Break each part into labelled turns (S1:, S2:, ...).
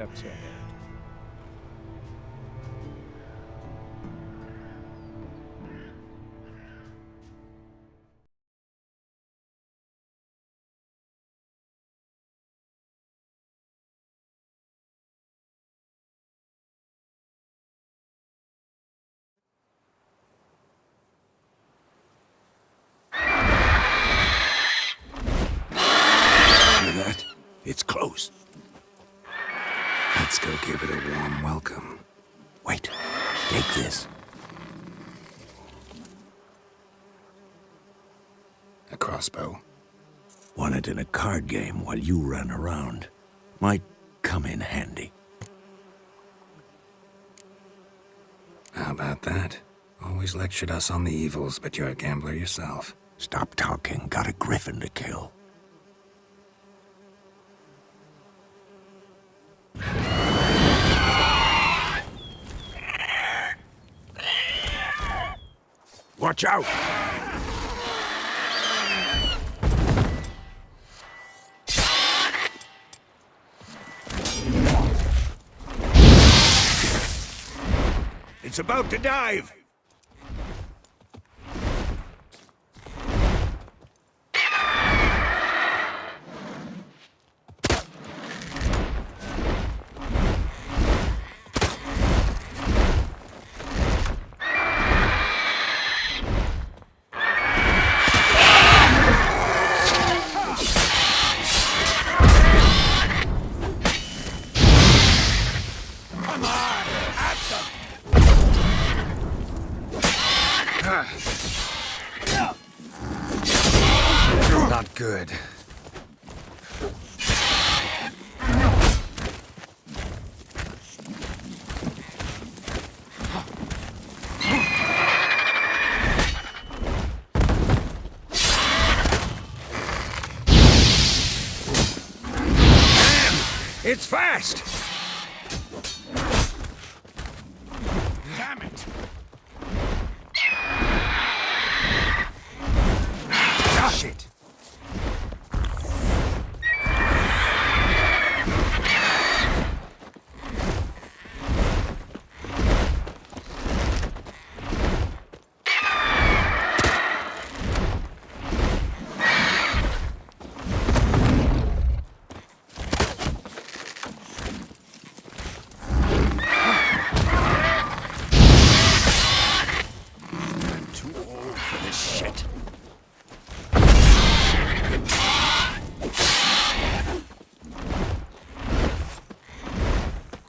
S1: Steps ahead.
S2: Hear that? It's close. Let's go give it a warm welcome. Wait, take this. A crossbow. Won it in a card game while you ran around. Might come in handy. How about that? Always lectured us on the evils, but you're a gambler yourself. Stop talking. Got a griffin to kill. Watch out! It's about to dive! Not good. It's fast! Damn it! Gosh it! Shit.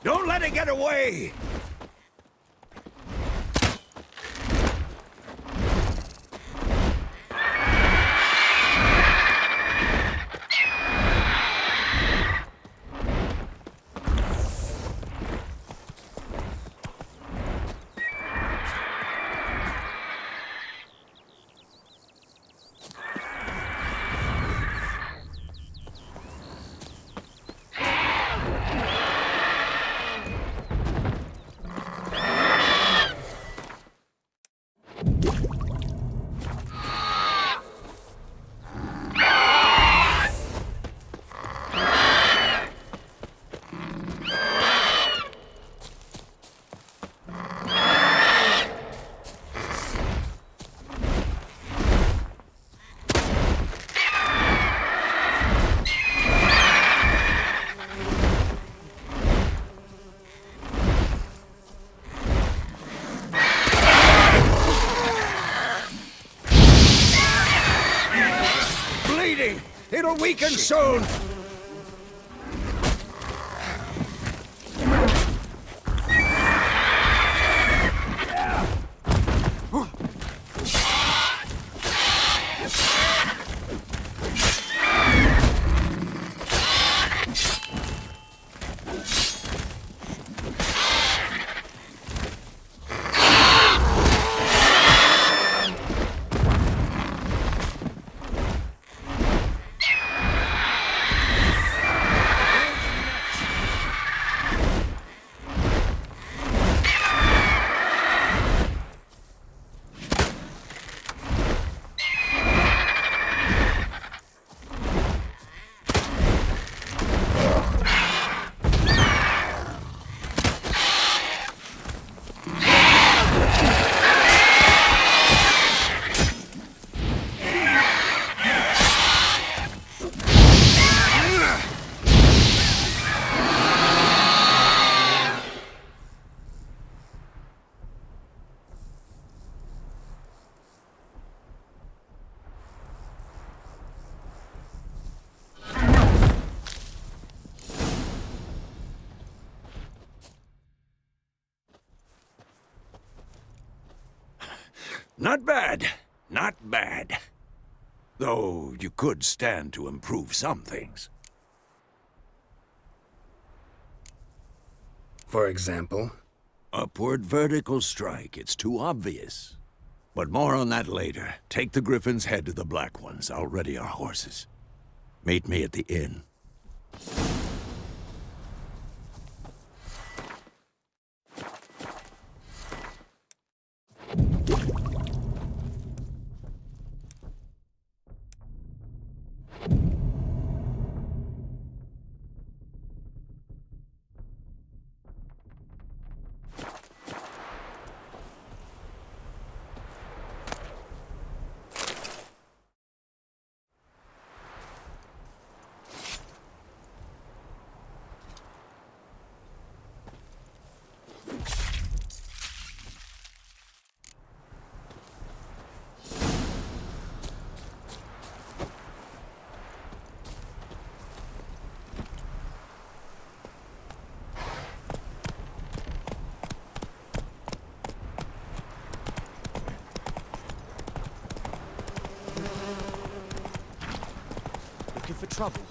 S2: Don't let it get away! It'll weaken soon!
S1: Not bad. Not bad. Though you could stand to improve some things.
S2: For example?
S1: Upward vertical strike. It's too obvious. But more on that later. Take the Griffins, head to the Black Ones. I'll ready our horses. Meet me at the inn.
S3: Looking for trouble?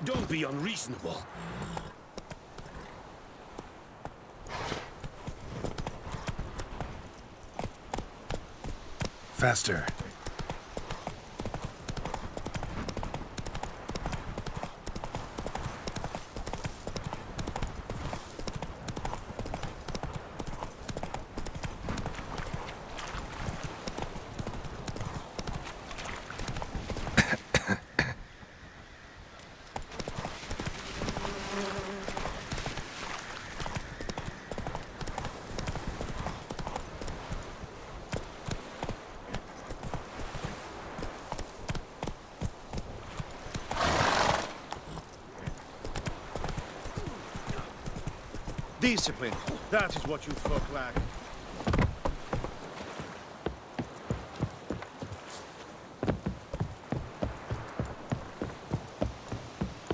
S4: Don't be unreasonable.
S2: Faster.
S3: Discipline. That is what you folk lack.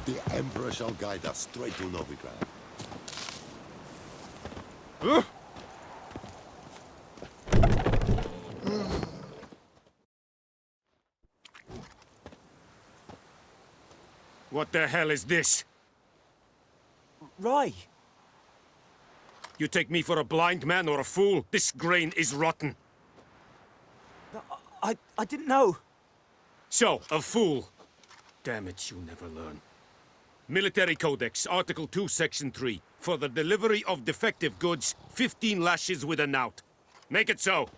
S5: The Emperor shall guide us straight to Novigrad.
S4: What the hell is this?
S3: Rye.
S4: You take me for a blind man or a fool? This grain is rotten.
S3: I didn't know.
S4: So, a fool. Damn it, you never learn. Military Codex, Article 2, Section 3. For the delivery of defective goods, 15 lashes with a knout. Make it so.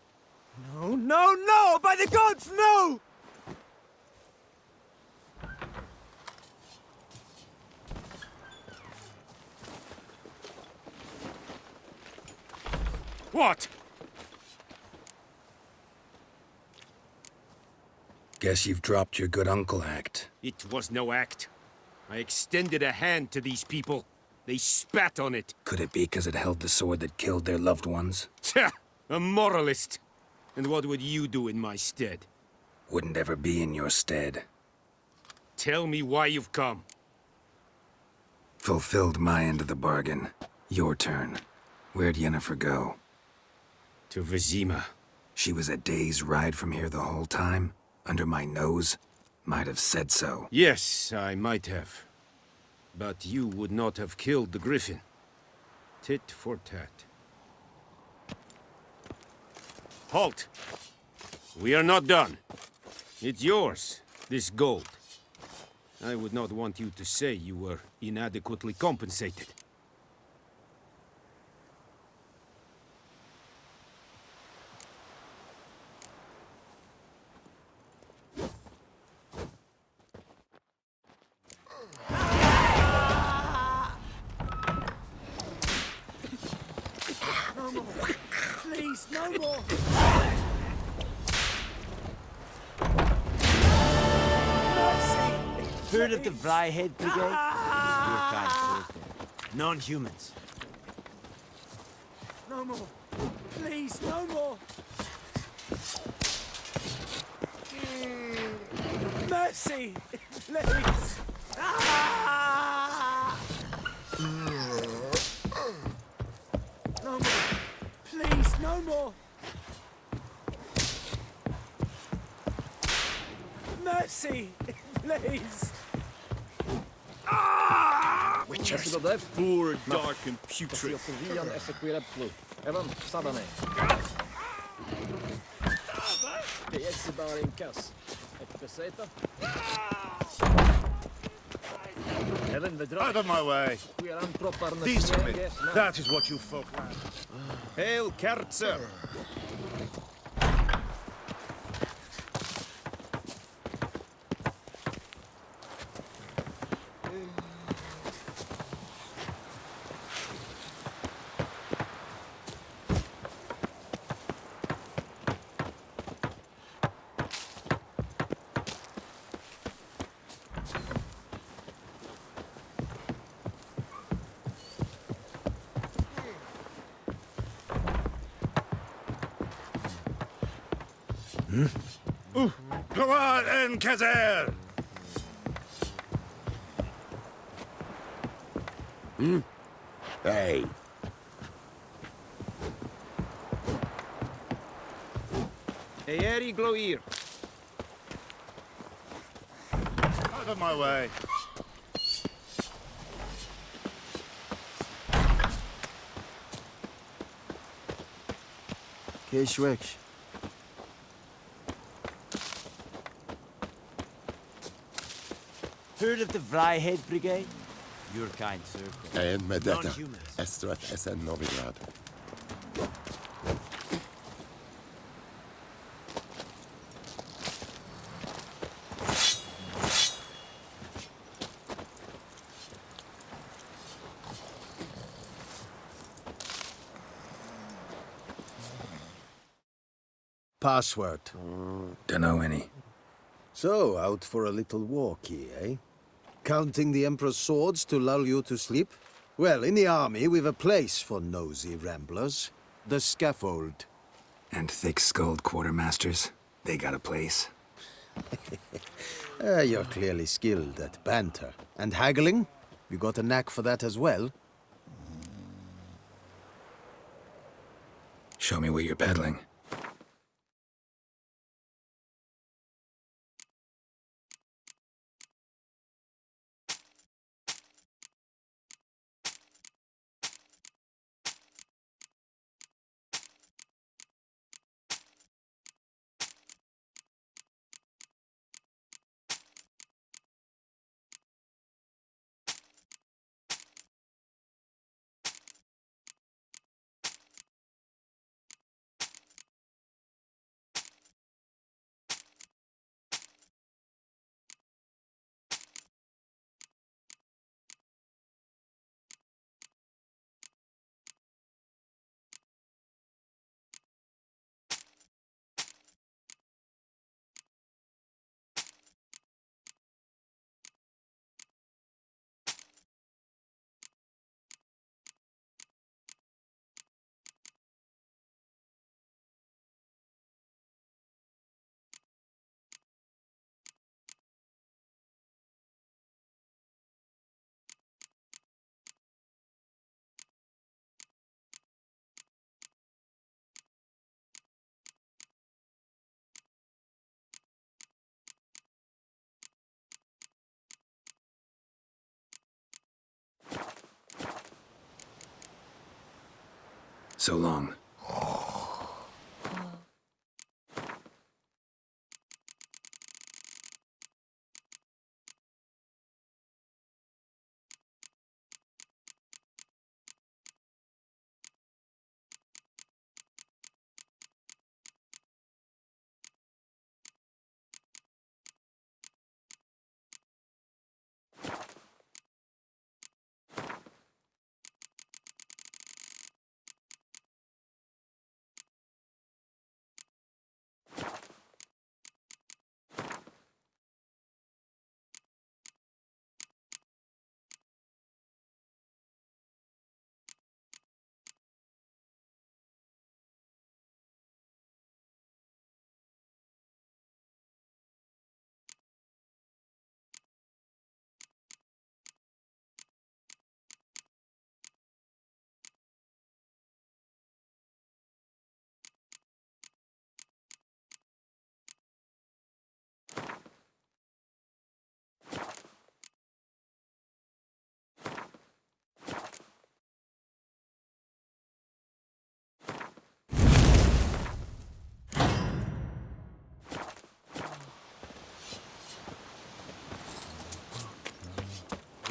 S3: No, no, no! By the gods, no!
S4: What?
S2: Guess you've dropped your good uncle act.
S4: It was no act. I extended a hand to these people. They spat on it.
S2: Could it be because it held the sword that killed their loved ones?
S4: Tja, a moralist. And what would you do in my stead?
S2: Wouldn't ever be in your stead.
S4: Tell me why you've come.
S2: Fulfilled my end of the bargain. Your turn. Where'd Yennefer go?
S4: To Vizima.
S2: She was a day's ride from here the whole time? Under my nose? Might have said so.
S4: Yes, I might have. But you would not have killed the griffin. Tit for tat. Halt! We are not done. It's yours, this gold. I would not want you to say you were inadequately compensated.
S3: Please, no more!
S6: Heard of the Vryhead Brigade? Your kind, Thursday. Non-humans.
S3: No more! Please, no more! Mercy! Please! No more! Please, no more! Mercy! Please!
S4: Witchers! Poor, dark, and putrid.
S7: Evan, sabba mig. Det är bara en kass. Ett beseta. Evan, vi drar.
S8: Out of my way!
S7: Skieran propparna.
S8: Decently! That is what you folk want.
S4: Hail, Kerzer!
S8: Come on, Enkazer!
S5: Hey,
S4: Eeri Gloir.
S8: Out of my way!
S6: Keshweksh. Heard of the Vryhead Brigade? Your kind, sir.
S5: en med detta.
S6: Non-humans.
S5: Estrat SN Novigrad.
S9: Password.
S2: Dunno any.
S9: So, out for a little walkie, eh? Counting the Emperor's swords to lull you to sleep? Well, in the army, we've a place for nosy ramblers. The scaffold.
S2: And thick-skulled quartermasters. They got a place.
S9: You're clearly skilled at banter. And haggling? You got a knack for that as well?
S2: Show me what you're peddling. So long.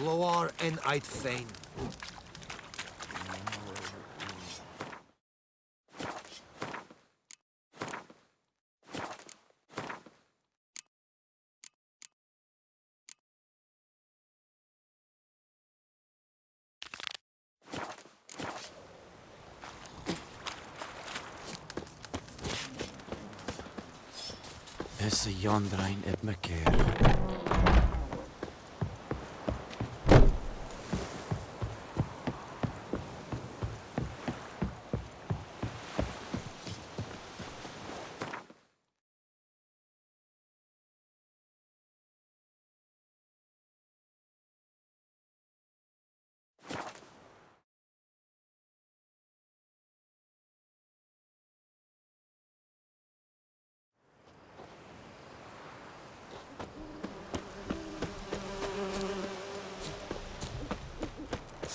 S3: Loar en uit fein.
S6: Is 'n Jandrein op my keer.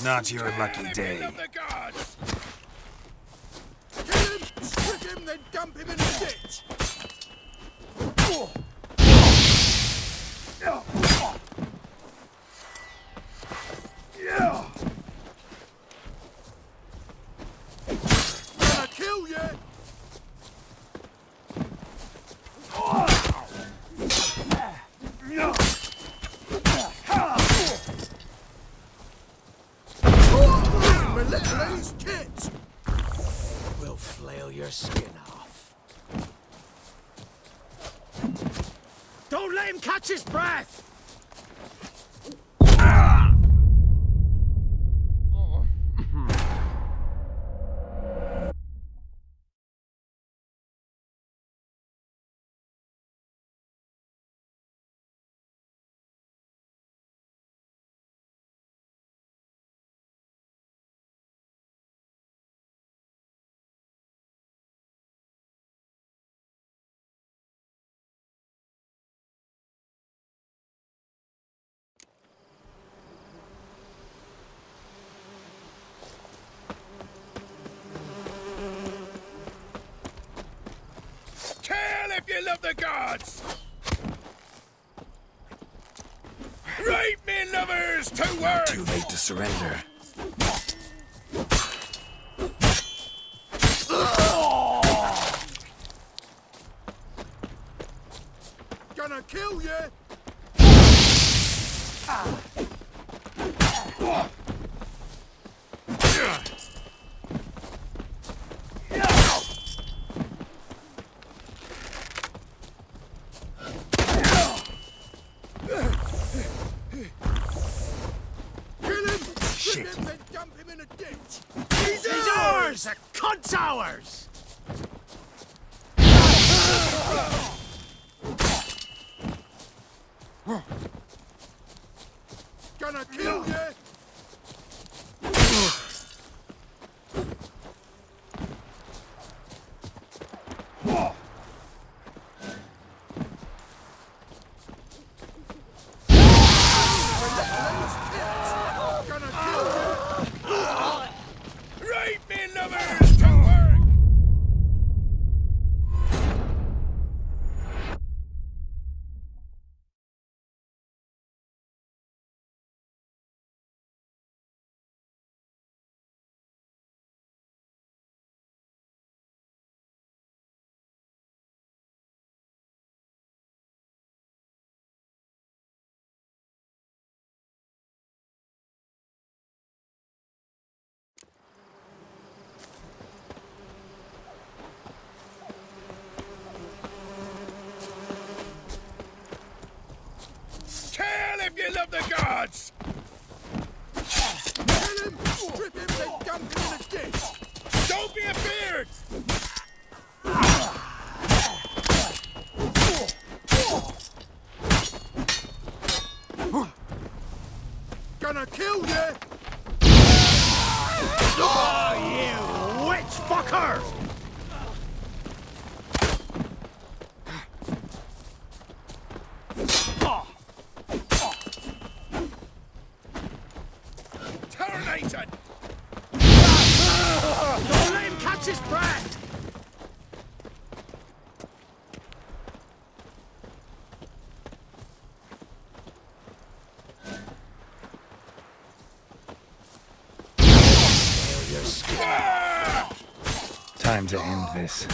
S2: Not your lucky day.
S8: Kill him, strip him, then dump him in a ditch. Gonna kill you. My little lady's tit.
S3: We'll flail your skin off. Don't let him catch his breath!
S8: Kill if you love the gods. Right, me lovers, to work.
S2: Too late to surrender.
S8: Gonna kill you. Kill him, strip him, then dump him in a ditch.
S3: He's ours! The cunt's ours!
S8: Gonna kill you. Right, me lovers, to gonna kill you!
S3: Oh, you witch fucker!
S8: Terminated!
S3: Don't let him catch his breath!
S2: Time to end this.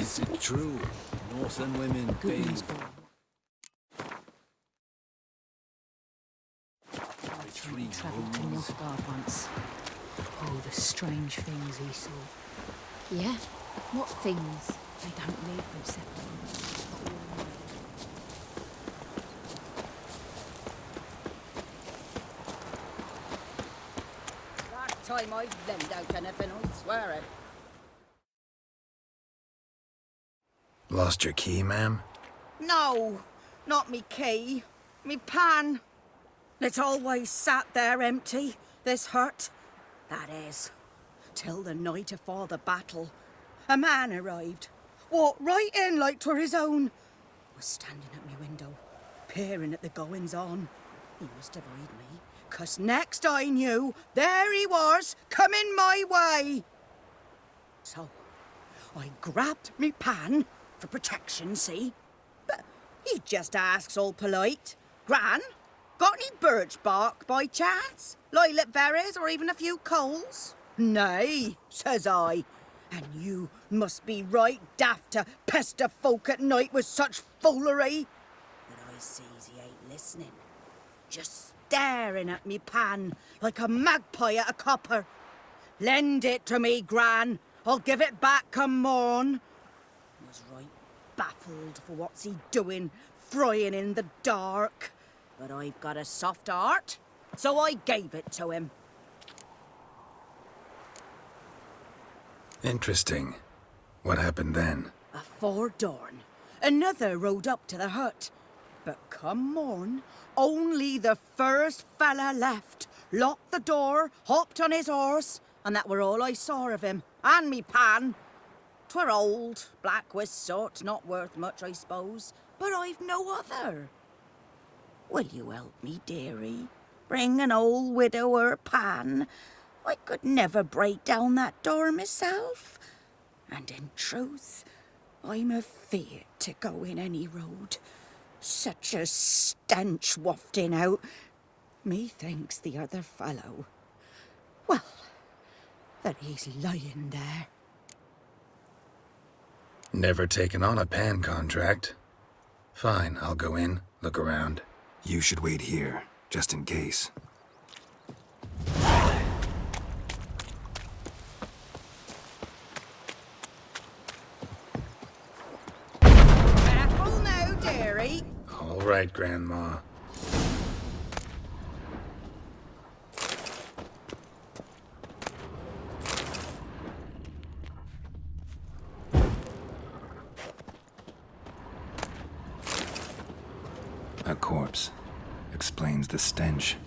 S6: Is it true? Northern women
S10: Good
S6: bathe.
S10: news, boy.
S6: Three
S10: Travelled to Nilfgaard once. Oh, the strange things he saw.
S11: Yeah? What things?
S10: They don't leave them separate.
S3: That
S12: time I lend out anything, I swear it.
S2: Lost your key, ma'am?
S12: No, not me key. Me pan. It's always sat there empty, this hut. That is, till the night afore the battle. A man arrived, walked right in like 'twere his own. Was standing at me window, peering at the goings-on. He must have heard me, 'cause next I knew, there he was, coming my way. So, I grabbed me pan, for protection, see? But he just asks all polite, Gran, got any birch bark by chance? Lilac berries or even a few coals? Nay, says I. And you must be right daft to pester folk at night with such foolery. But I sees he ain't listening. Just staring at me pan like a magpie at a copper. Lend it to me, Gran. I'll give it back come morn. Was right baffled for what's he doing, frying in the dark. But I've got a soft heart, so I gave it to him.
S2: Interesting. What hafpened then?
S12: Afore dawn, another rode up to the hut. But come morn, only the first fella left, locked the door, hopped on his horse, and that were all I saw of him, and me pan. 'Twere old, black with soot, not worth much, I suppose, but I've no other. Will you help me, dearie? Bring an old widower pan. I could never break down that door myself. And in truth, I'm afeard to go in any road. Such a stench wafting out. Methinks the other fellow, well, that he's lying there.
S2: Never taken on a pan contract. Fine, I'll go in, look around. You should wait here, just in case.
S12: Careful now, dearie.
S2: All right, Grandma. A corpse. Explains the stench.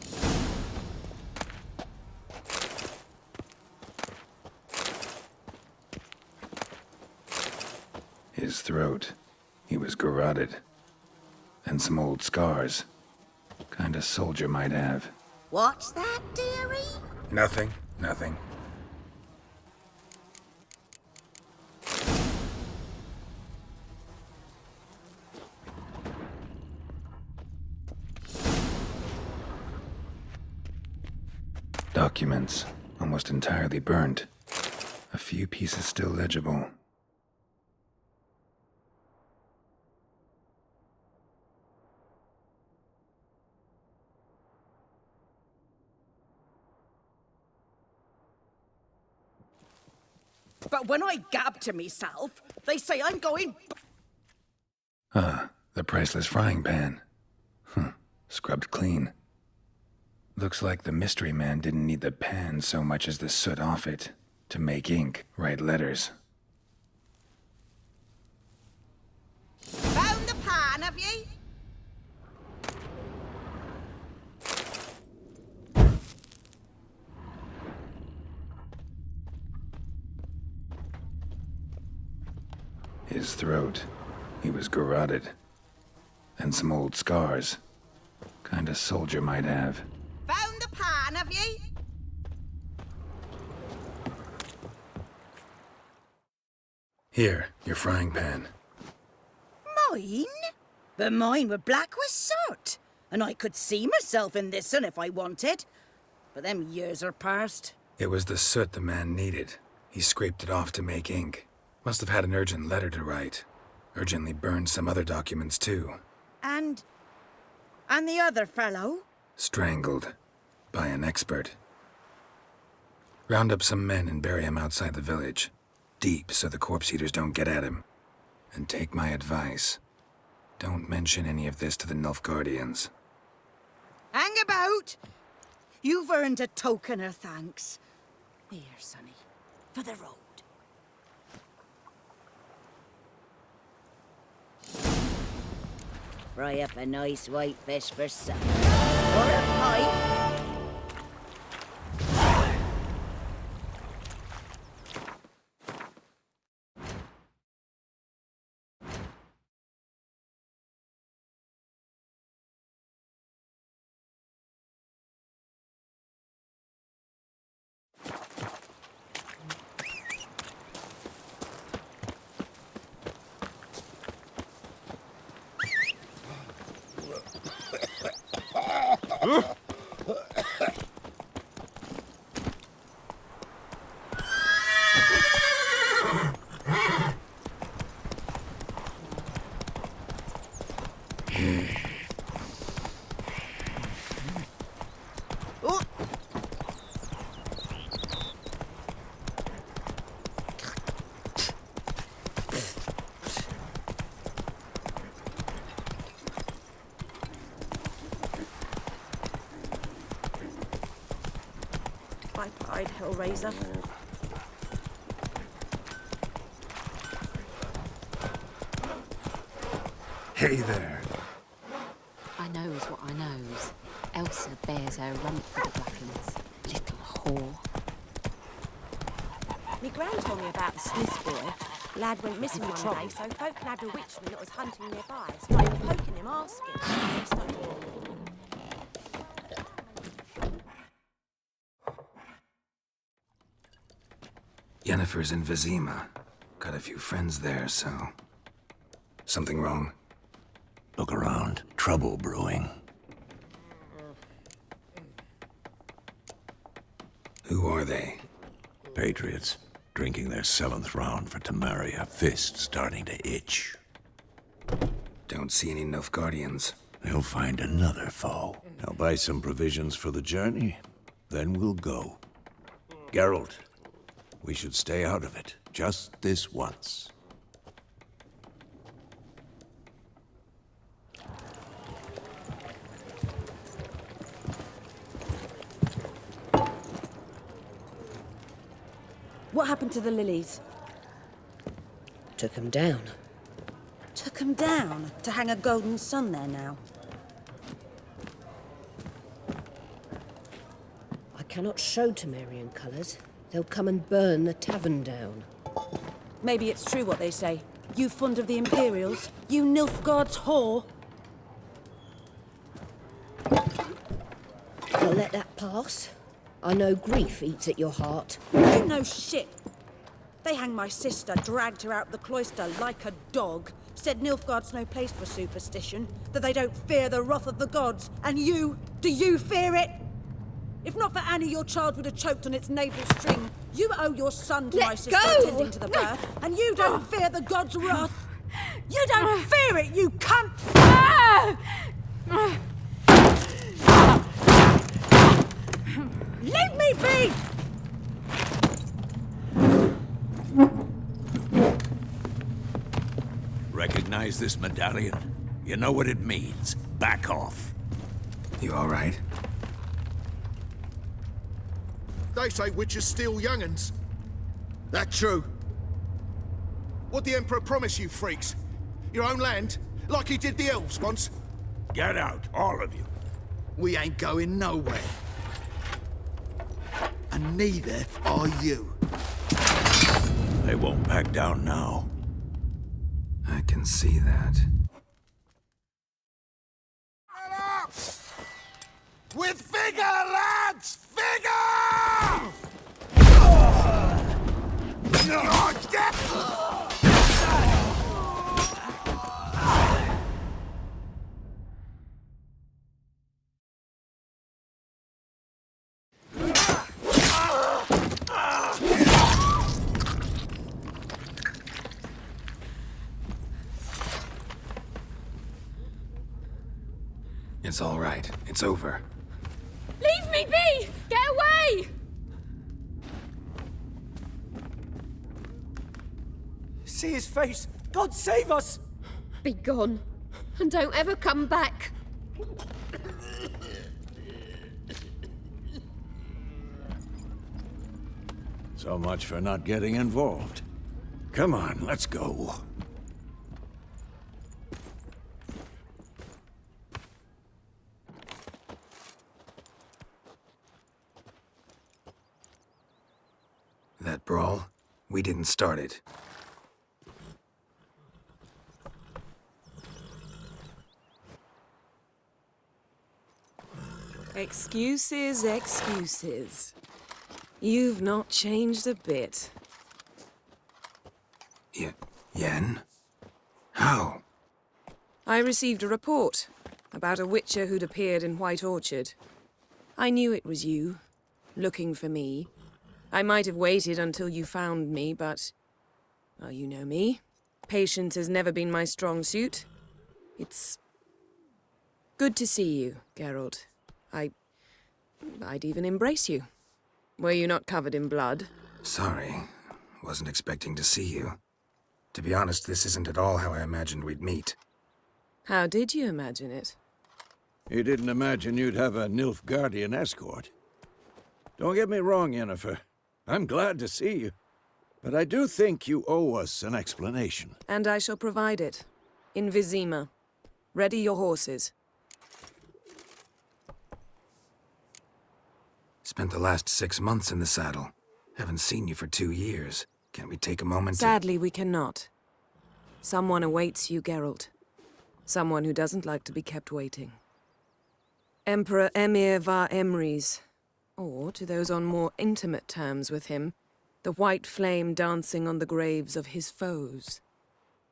S2: His throat. He was garroted. And some old scars. Kind of soldier might have.
S12: What's that, dearie?
S2: Nothing. Nothing. Documents, almost entirely burnt. A few pieces still legible.
S12: But when I gab to myself, they say I'm going...
S2: Ah, the priceless frying pan. Scrubbed clean. Looks like the mystery man didn't need the pan so much as the soot off it to make ink, write letters.
S12: Found the pan, have ye?
S2: His throat. He was garroted. And some old scars. Kind of soldier might have.
S12: Found the pan, have ye?
S2: Here, your frying pan.
S12: Mine? But mine were black with soot. And I could see myself in this one if I wanted. But them years are past.
S2: It was the soot the man needed. He scraped it off to make ink. Must have had an urgent letter to write. Urgently burned some other documents too.
S12: And the other fellow?
S2: Strangled. By an expert. Round up some men and bury him outside the village. Deep so the corpse eaters don't get at him. And take my advice. Don't mention any of this to the Nilfgaardians.
S12: Hang about! You've earned a token of thanks. Here, sonny. For the road. Fry up a nice white fish for supper. Or a pipe. Pied Hellraiser.
S2: Hey there.
S11: I knows what I knows. Elsa bears her rump for the Blackens. Little whore.
S12: Me gran told me about the Smith's boy. Lad went missing one day, so folk nabbed a witchman that was hunting nearby. Started poking him, asking.
S2: Yennefer's in Vizima. Got a few friends there, so... Something wrong?
S1: Look around. Trouble brewing.
S2: Who are they?
S1: Patriots. Drinking their 7th round for Temeria. Fist starting to itch.
S2: Don't see any Nilfgaardians.
S1: They'll find another foe. I'll buy some provisions for the journey. Then we'll go. Geralt, we should stay out of it. Just this once.
S12: What happened to the lilies?
S13: Took 'em down.
S12: Took 'em down? To hang a golden sun there now?
S13: I cannot show Temerian colours. They'll come and burn the tavern down.
S12: Maybe it's true what they say. You fond of the Imperials? You Nilfgaard's whore?
S13: I'll let that pass. I know grief eats at your heart.
S12: You know shit. They hanged my sister, dragged her out the cloister like a dog. Said Nilfgaard's no place for superstition, that they don't fear the wrath of the gods. And you, do you fear it? If not for Annie, your child would have choked on its navel string. You owe your son to my sister attending to the birth, and you don't fear the gods' wrath. You don't fear it, you cunt! Leave me be!
S1: Recognize this medallion? You know what it means. Back off.
S2: You all right?
S8: They say witches steal young'uns. That true? What'd the Emperor promise you freaks? Your own land? Like he did the elves once?
S1: Get out, all of you.
S3: We ain't going nowhere. And neither are you.
S1: They won't back down now.
S2: I can see that.
S8: Get up! With vigor, lads! Vigor! Oh, get!
S2: It's all right. It's over.
S11: Leave me be! Get away!
S3: See his face! God save us!
S11: Be gone. And don't ever come back.
S1: So much for not getting involved. Come on, let's go.
S2: That brawl, we didn't start it.
S14: Excuses, excuses. You've not changed a bit.
S2: Yen? How?
S14: I received a report about a witcher who'd appeared in White Orchard. I knew it was you, looking for me. I might have waited until you found me, but... well, you know me. Patience has never been my strong suit. It's... good to see you, Geralt. I'd even embrace you. Were you not covered in blood?
S2: Sorry. Wasn't expecting to see you. To be honest, this isn't at all how I imagined we'd meet.
S14: How did you imagine it?
S1: You didn't imagine you'd have a Nilfgaardian escort. Don't get me wrong, Yennefer. I'm glad to see you. But I do think you owe us an explanation.
S14: And I shall provide it. In Vizima. Ready your horses.
S2: Spent the last 6 months in the saddle. Haven't seen you for 2 years. Can't we take a moment to...
S14: Sadly, we cannot. Someone awaits you, Geralt. Someone who doesn't like to be kept waiting. Emperor Emir var Emrys. Or, to those on more intimate terms with him, the white flame dancing on the graves of his foes.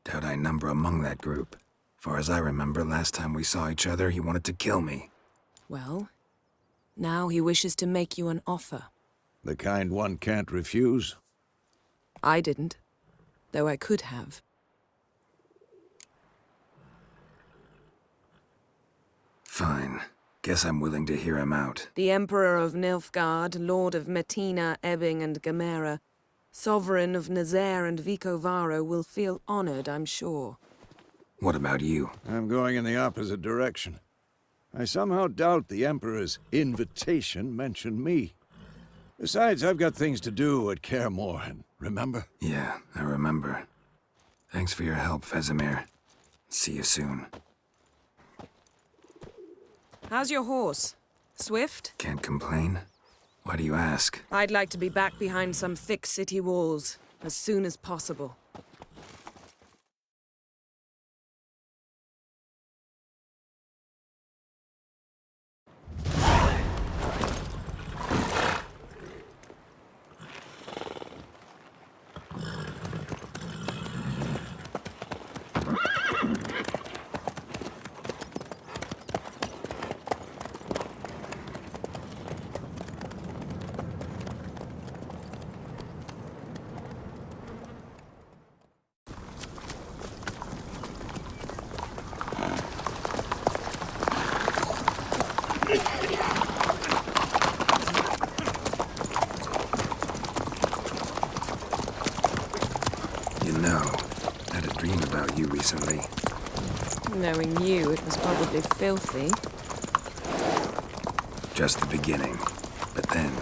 S2: Doubt I number among that group. Far as I remember, last time we saw each other, he wanted to kill me.
S14: Well, now he wishes to make you an offer.
S1: The kind one can't refuse?
S14: I didn't, though I could have.
S2: Fine. Guess I'm willing to hear him out.
S14: The Emperor of Nilfgaard, Lord of Metina, Ebbing and Gamera, Sovereign of Nazaire and Vicovaro will feel honored, I'm sure.
S2: What about you?
S1: I'm going in the opposite direction. I somehow doubt the Emperor's invitation mentioned me. Besides, I've got things to do at Kaer Morhen, remember?
S2: Yeah, I remember. Thanks for your help, Vesemir. See you soon.
S14: How's your horse? Swift?
S2: Can't complain. Why do you ask?
S14: I'd like to be back behind some thick city walls as soon as possible.
S2: You know, I had a dream about you recently.
S14: Knowing you, it was probably filthy.
S2: Just the beginning. But then...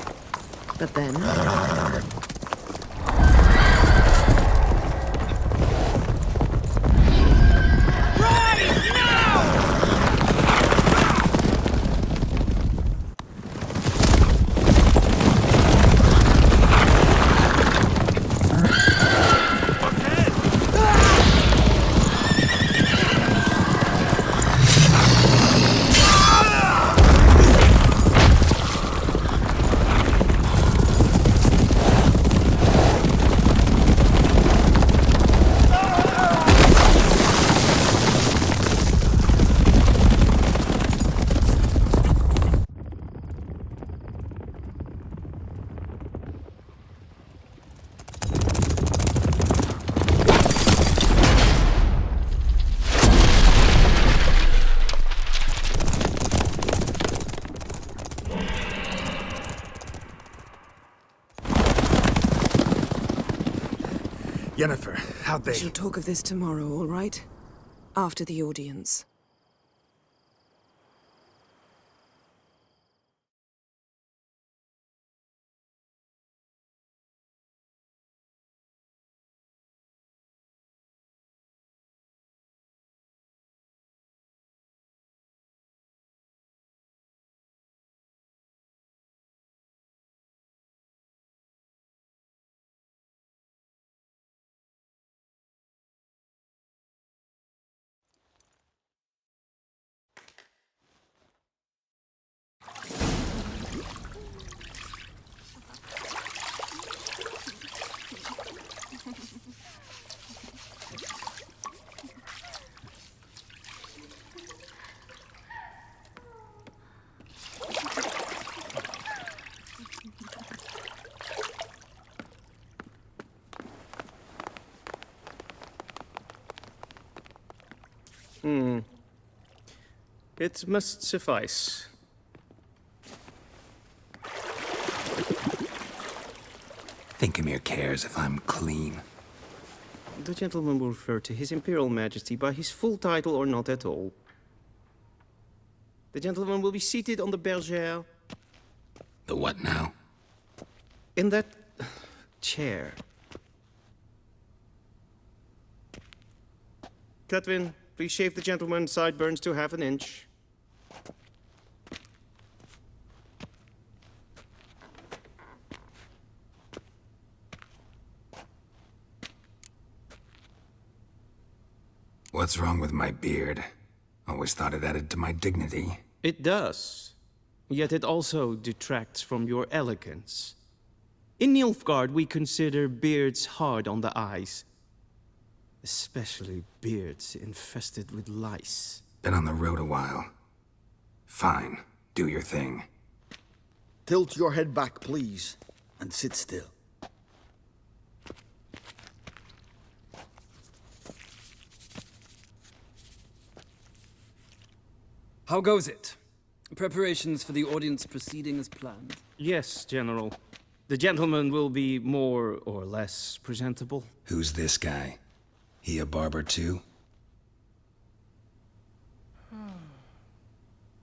S14: But then?
S2: Yennefer, how'd they...
S14: We shall talk of this tomorrow, all right? After the audience.
S7: It must suffice.
S2: Thinkamere cares if I'm clean.
S7: The gentleman will refer to His Imperial Majesty by his full title or not at all. The gentleman will be seated on the bergère.
S2: The what now?
S7: In that chair. Cletwin, please shave the gentleman's sideburns to half an inch.
S2: What's wrong with my beard? Always thought it added to my dignity.
S7: It does. Yet it also detracts from your elegance. In Nilfgaard, we consider beards hard on the eyes. Especially beards infested with lice.
S2: Been on the road a while. Fine. Do your thing.
S6: Tilt your head back, please, and sit still.
S15: How goes it? Preparations for the audience proceeding as planned?
S7: Yes, General. The gentleman will be more or less presentable.
S2: Who's this guy? He a barber too?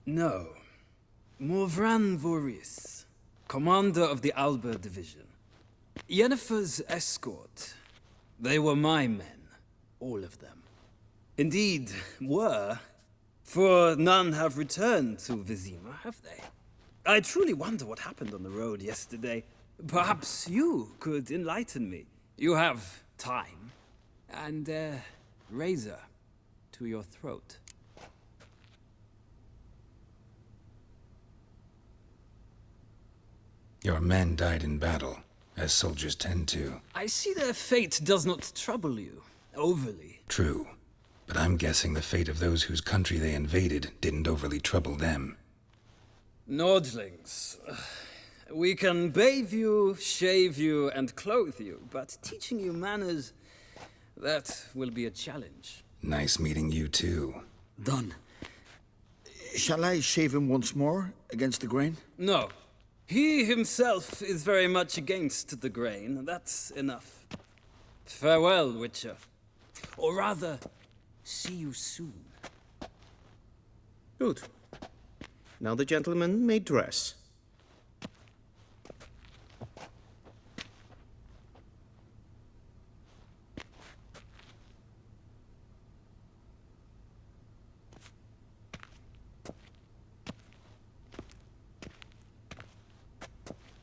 S15: No. Morvran Voorhis, commander of the Alba Division. Yennefer's escort. They were my men. All of them. Indeed, were. For none have returned to Vizima, have they? I truly wonder what happened on the road yesterday. Perhaps you could enlighten me. You have time. And a razor to your throat.
S2: Your men died in battle, as soldiers tend to.
S15: I see their fate does not trouble you overly.
S2: True. But I'm guessing the fate of those whose country they invaded didn't overly trouble them.
S15: Nordlings. We can bathe you, shave you, and clothe you, but teaching you manners, that will be a challenge.
S2: Nice meeting you too.
S6: Done. Shall I shave him once more, against the grain?
S15: No. He himself is very much against the grain. That's enough. Farewell, Witcher. Or rather, see you soon.
S7: Good. Now the gentleman may dress.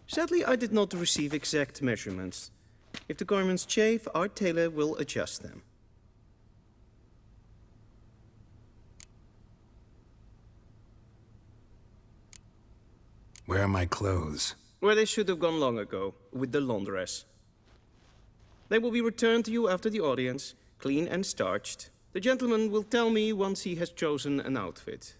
S7: Sadly, I did not receive exact measurements. If the garments chafe, our tailor will adjust them.
S2: Where are my clothes?
S7: Where they should have gone long ago, with the laundress. They will be returned to you after the audience, clean and starched. The gentleman will tell me once he has chosen an outfit.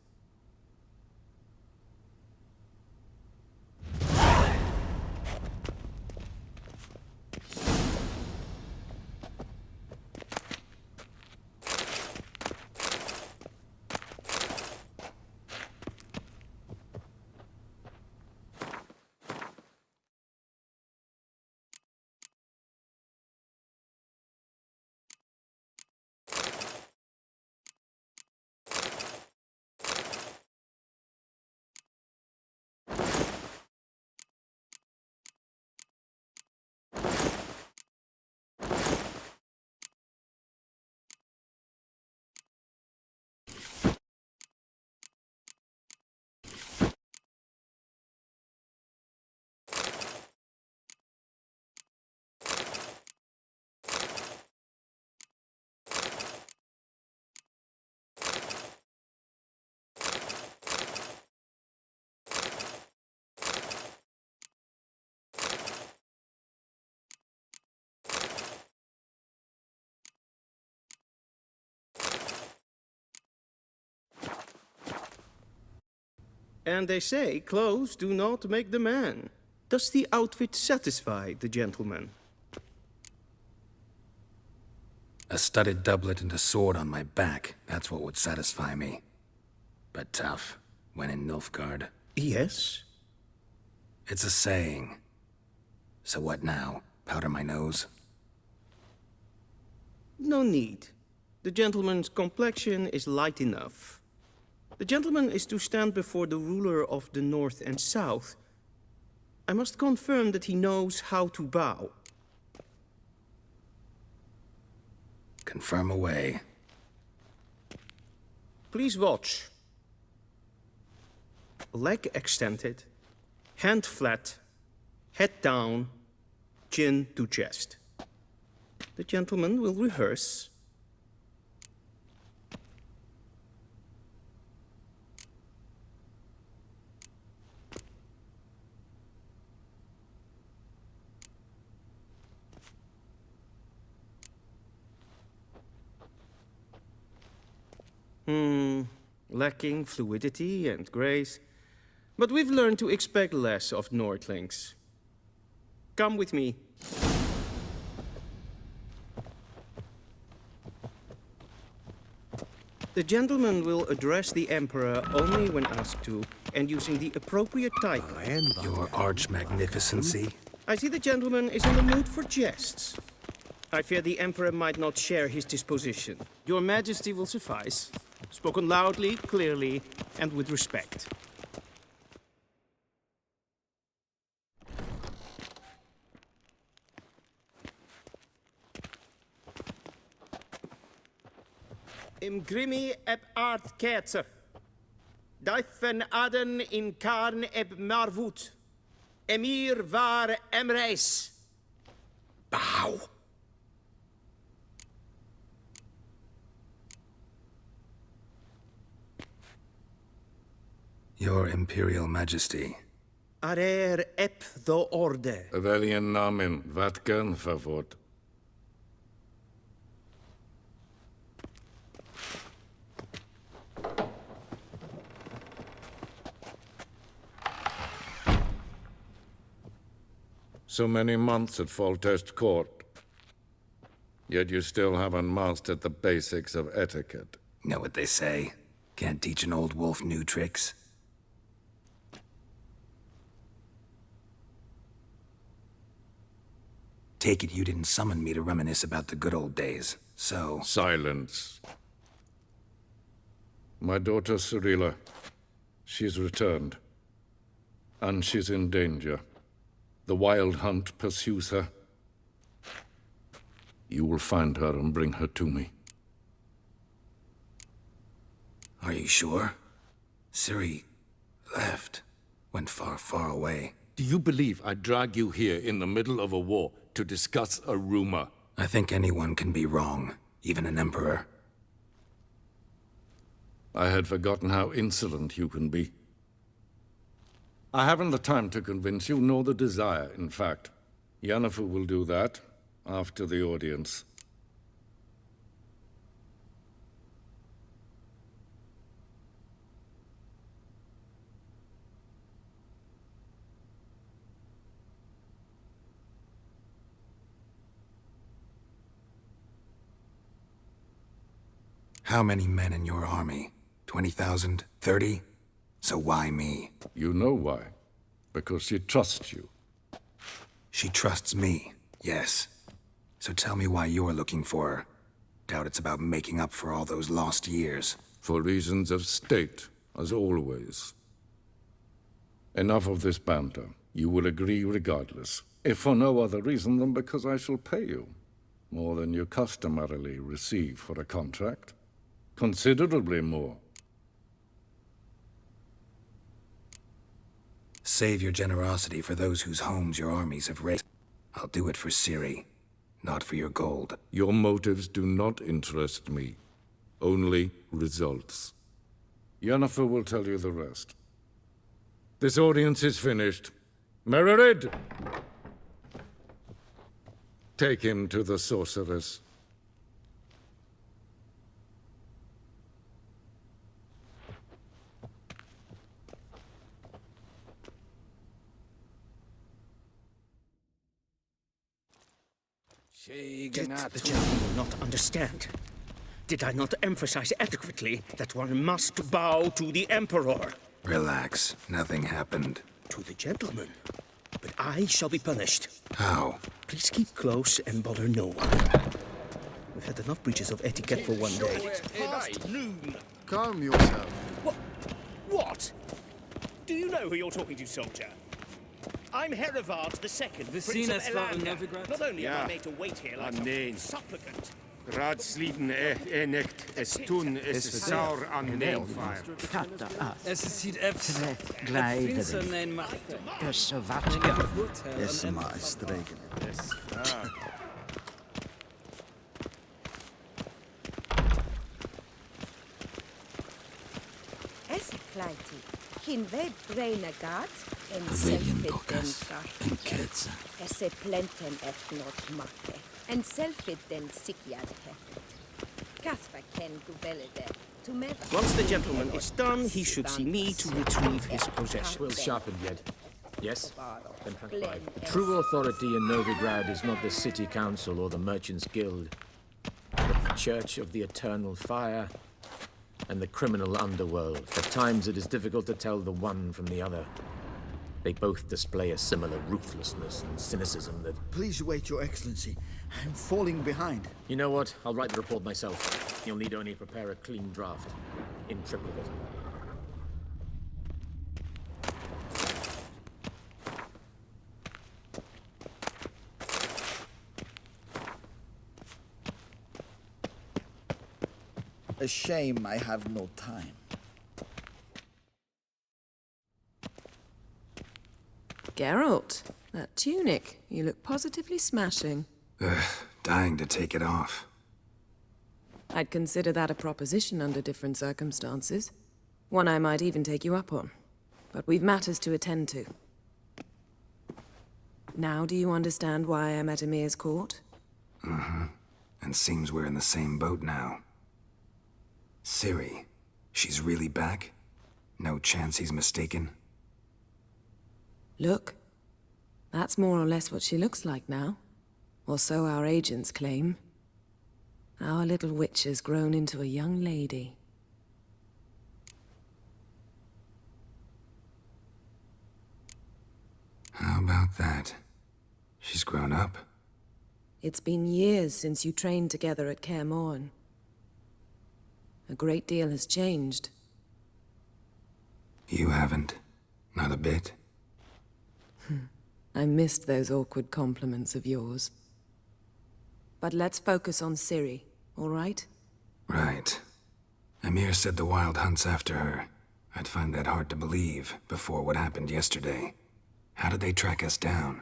S7: And they say clothes do not make the man. Does the outfit satisfy the gentleman?
S2: A studded doublet and a sword on my back. That's what would satisfy me. but tough when in Nilfgaard.
S7: Yes?
S2: It's a saying. So what now? Powder my nose?
S7: No need. The gentleman's complexion is light enough. The gentleman is to stand before the ruler of the North and South. I must confirm that he knows how to bow.
S2: Confirm away.
S7: Please watch. Leg extended, hand flat, head down, chin to chest. The gentleman will rehearse. Lacking fluidity and grace. But we've learned to expect less of Nordlings. Come with me. The gentleman will address the Emperor only when asked to, and using the appropriate title.
S2: Your Arch-Magnificency.
S7: I see the gentleman is in the mood for jests. I fear the Emperor might not share his disposition. Your Majesty will suffice. Spoken loudly, clearly, and with respect. Im grimi eb art ketzer. Daifen aden in karn eb marvut. Emir var emreis.
S2: Bow. Your Imperial Majesty.
S7: Arer ep the orde.
S16: Welchen Namen? Wat gern verwort? So many months at Foltest Court. Yet you still haven't mastered the basics of etiquette.
S2: Know what they say? Can't teach an old wolf new tricks. Take it you didn't summon me to reminisce about the good old days, so...
S16: Silence. My daughter Cirilla, she's returned. And she's in danger. The Wild Hunt pursues her. You will find her and bring her to me.
S2: Are you sure? Ciri left. Went far, far away.
S16: Do you believe I'd drag you here in the middle of a war to discuss a rumor?
S2: I think anyone can be wrong, even an emperor.
S16: I had forgotten how insolent you can be. I haven't the time to convince you, nor the desire, in fact. Yennefer will do that after the audience.
S2: How many men in your army? 20,000? 30? So why me?
S16: You know why. Because she trusts you.
S2: She trusts me, yes. So tell me why you're looking for her. Doubt it's about making up for all those lost years.
S16: For reasons of state, as always. Enough of this banter. You will agree regardless. If for no other reason than because I shall pay you. More than you customarily receive for a contract. Considerably more.
S2: Save your generosity for those whose homes your armies have raised. I'll do it for Ciri, not for your gold.
S16: Your motives do not interest me. Only results. Yennefer will tell you the rest. This audience is finished. Mererid! Take him to the sorceress.
S7: The gentleman will not understand. Did I not emphasize adequately that one must bow to the Emperor?
S2: Relax. Nothing happened.
S7: To the gentleman. But I shall be punished.
S2: How?
S7: Please keep close and bother no one. We've had enough breaches of etiquette for one day.
S8: It's past noon. Calm yourself.
S7: What? Do you know who you're talking to, soldier? I'm Herivard II, Prince of Elander. Not only am I made to wait here like a supplicant.
S4: Raadsliden echt es tun es saur an neemfire.
S15: Es ziet even
S6: Glijden.
S15: een macht.
S6: Dus wat?
S15: Is
S6: maar streken.
S17: Es kleiti. Kin ved breina gat en
S6: William
S17: selfit den
S6: Dokas
S17: gar.
S6: en Ketzer.
S17: Esse plenten et not makke. En selfit den sikyad hefet. Kasper ken gubelede. To meva.
S7: Once the gentleman is done, he should see me to retrieve his possessions.
S18: Sharpened yet? Yes? Then tranquil. True authority in Novigrad is not the city council or the merchants' guild, but the Church of the Eternal Fire and the criminal underworld. At times it is difficult to tell the one from the other. They both display a similar ruthlessness and cynicism that...
S6: Please wait, Your Excellency. I'm falling behind.
S18: You know what? I'll write the report myself. You'll need only prepare a clean draft. In triplicate.
S6: A shame I have no time.
S14: Geralt, that tunic. You look positively smashing.
S2: Ugh, dying to take it off.
S14: I'd consider that a proposition under different circumstances. One I might even take you up on. But we've matters to attend to. Now do you understand why I'm at Emir's court?
S2: Mm-hmm. And seems we're in the same boat now. Ciri, she's really back? No chance he's mistaken?
S14: Look. That's more or less what she looks like now. Or so our agents claim. Our little witch has grown into a young lady.
S2: How about that? She's grown up?
S14: It's been years since you trained together at Kaer Morhen. A great deal has changed.
S2: You haven't. Not a bit.
S14: I missed those awkward compliments of yours. But let's focus on Ciri, all right?
S2: Right. Emir said the Wild Hunt's after her. I'd find that hard to believe before what happened yesterday. How did they track us down?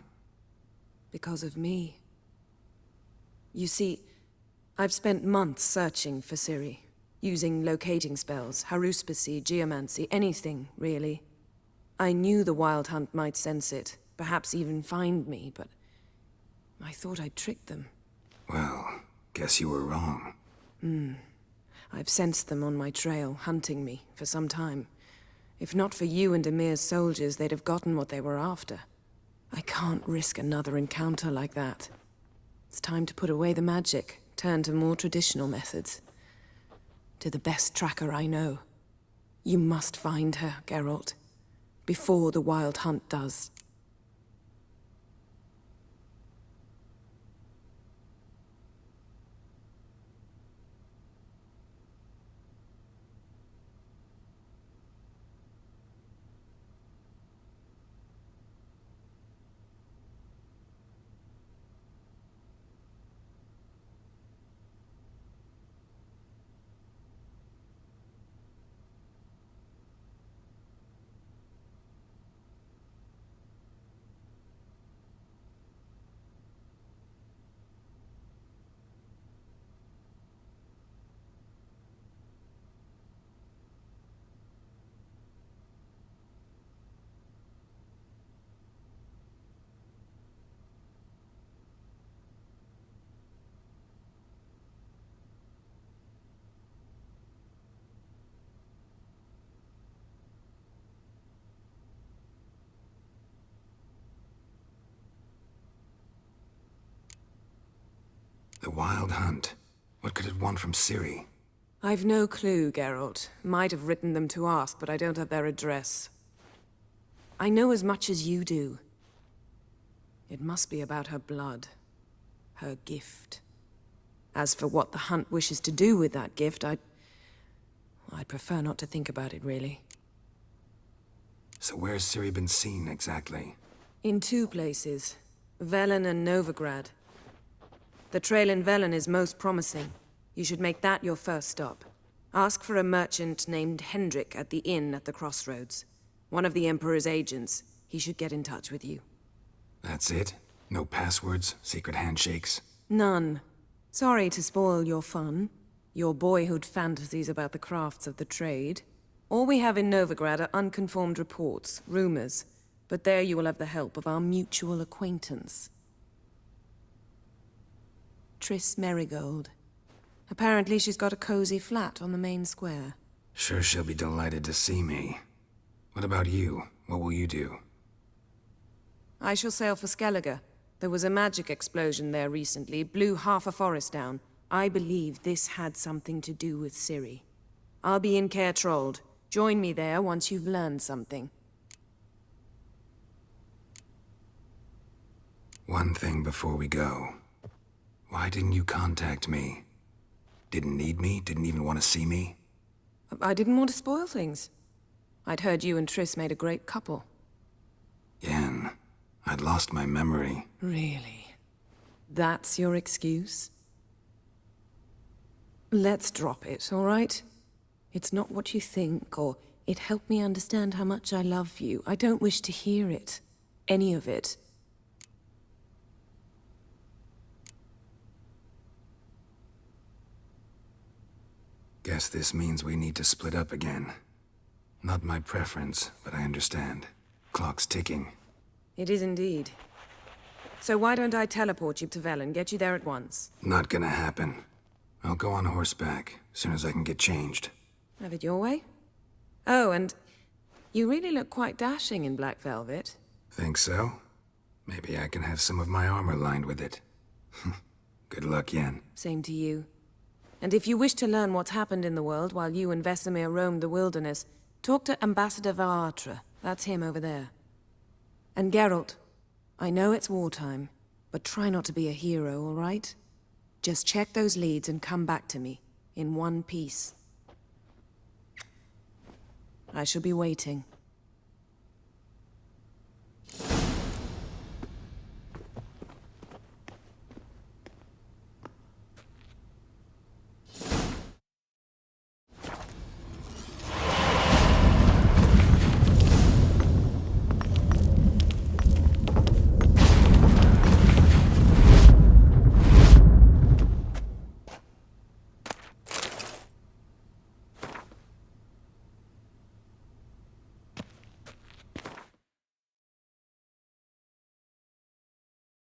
S14: Because of me. You see, I've spent months searching for Ciri. Using locating spells, haruspicy, geomancy, anything, really. I knew the Wild Hunt might sense it, perhaps even find me, but I thought I'd tricked them.
S2: Well, guess you were wrong.
S14: I've sensed them on my trail, hunting me, for some time. If not for you and Emir's soldiers, they'd have gotten what they were after. I can't risk another encounter like that. It's time to put away the magic, turn to more traditional methods. To the best tracker I know. You must find her, Geralt. Before the Wild Hunt does.
S2: The Wild Hunt. What could it want from Ciri?
S14: I've no clue, Geralt. Might have written them to ask, but I don't have their address. I know as much as you do. It must be about her blood. Her gift. As for what the Hunt wishes to do with that gift, I'd prefer not to think about it, really.
S2: So where's Ciri been seen, exactly?
S14: In 2 places. Velen and Novigrad. The trail in Velen is most promising. You should make that your first stop. Ask for a merchant named Hendrik at the inn at the crossroads. One of the Emperor's agents. He should get in touch with you.
S2: That's it? No passwords? Secret handshakes?
S14: None. Sorry to spoil your fun. Your boyhood fantasies about the crafts of the trade. All we have in Novigrad are unconfirmed reports, rumors. But there you will have the help of our mutual acquaintance. Triss Merigold. Apparently she's got a cozy flat on the main square.
S2: Sure she'll be delighted to see me. What about you? What will you do?
S14: I shall sail for Skellige. There was a magic explosion there recently, blew half a forest down. I believe this had something to do with Ciri. I'll be in Caer Trolde. Join me there once you've learned something.
S2: One thing before we go. Why didn't you contact me? Didn't need me? Didn't even want to see me?
S14: I didn't want to spoil things. I'd heard you and Triss made a great couple.
S2: Yen, I'd lost my memory.
S14: Really? That's your excuse? Let's drop it, all right? It's not what you think, or it helped me understand how much I love you. I don't wish to hear it. Any of it.
S2: Guess this means we need to split up again. Not my preference, but I understand. Clock's ticking.
S14: It is indeed. So why don't I teleport you to Velen, get you there at once?
S2: Not gonna happen. I'll go on horseback, as soon as I can get changed.
S14: Have it your way? Oh, and you really look quite dashing in black velvet.
S2: Think so? Maybe I can have some of my armor lined with it. Good luck, Yen.
S14: Same to you. And if you wish to learn what's happened in the world while you and Vesemir roamed the wilderness, talk to Ambassador Varatra. That's him over there. And Geralt, I know it's wartime, but try not to be a hero, all right? Just check those leads and come back to me, in one piece. I shall be waiting.